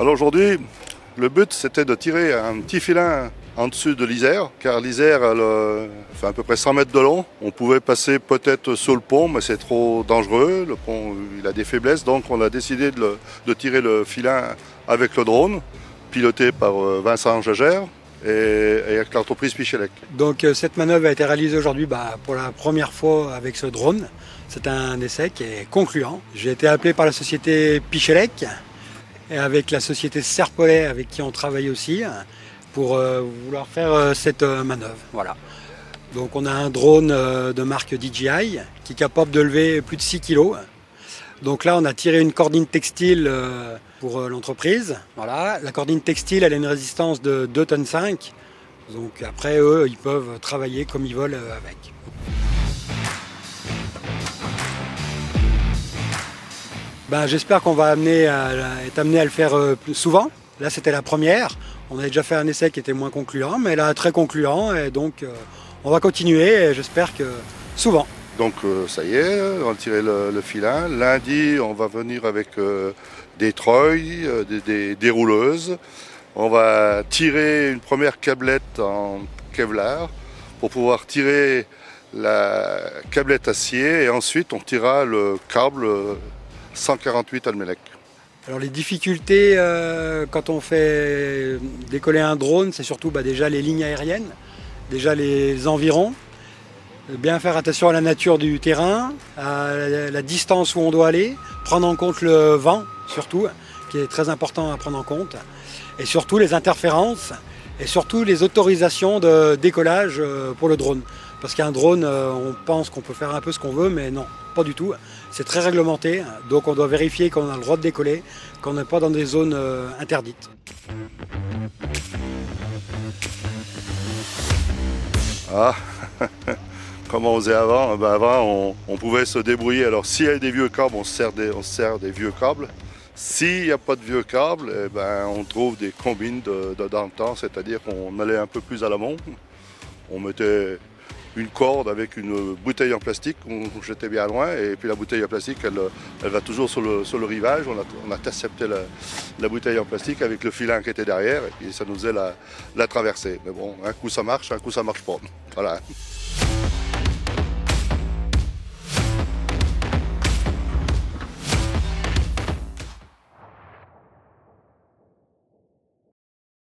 Alors aujourd'hui, le but c'était de tirer un petit filin en dessus de l'Isère, car l'Isère fait à peu près 100 mètres de long. On pouvait passer peut-être sur le pont, mais c'est trop dangereux. Le pont il a des faiblesses, donc on a décidé de tirer le filin avec le drone, piloté par Vincent Jagère et avec l'entreprise Pichelec. Donc cette manœuvre a été réalisée aujourd'hui pour la première fois avec ce drone. C'est un essai qui est concluant. J'ai été appelé par la société Pichelec et avec la société Serpollet avec qui on travaille aussi pour vouloir faire cette manœuvre. Voilà. Donc on a un drone de marque DJI qui est capable de lever plus de 6 kg. Donc là on a tiré une cordine textile pour l'entreprise. Voilà. La cordine textile elle a une résistance de 2,5 tonnes. Donc après eux ils peuvent travailler comme ils veulent avec. J'espère qu'on va être amené à le faire plus souvent. Là c'était la première. On avait déjà fait un essai qui était moins concluant, mais là très concluant et donc on va continuer et j'espère que souvent. Donc ça y est, on a tiré le filin. Lundi on va venir avec des treuils, des rouleuses. On va tirer une première câblette en Kevlar pour pouvoir tirer la câblette acier et ensuite on tirera le câble 148 Almelec. Alors les difficultés quand on fait décoller un drone, c'est surtout déjà les lignes aériennes, déjà les environs, bien faire attention à la nature du terrain, à la distance où on doit aller, prendre en compte le vent surtout, qui est très important à prendre en compte, et surtout les interférences, et surtout les autorisations de décollage pour le drone. Parce qu'un drone, on pense qu'on peut faire un peu ce qu'on veut, mais non, pas du tout. C'est très réglementé, donc on doit vérifier qu'on a le droit de décoller, qu'on n'est pas dans des zones interdites. Ah, comment on faisait avant? Avant, on pouvait se débrouiller. Alors, s'il y a des vieux câbles, on se sert des vieux câbles. S'il n'y a pas de vieux câbles, on trouve des combines dans le temps, c'est-à-dire qu'on allait un peu plus à l'amont. On mettait une corde avec une bouteille en plastique qu'on jetait bien loin et puis la bouteille en plastique elle va toujours sur le rivage. On a intercepté la bouteille en plastique avec le filin qui était derrière et puis ça nous faisait la traversée. Mais bon, un coup ça marche pas. Voilà.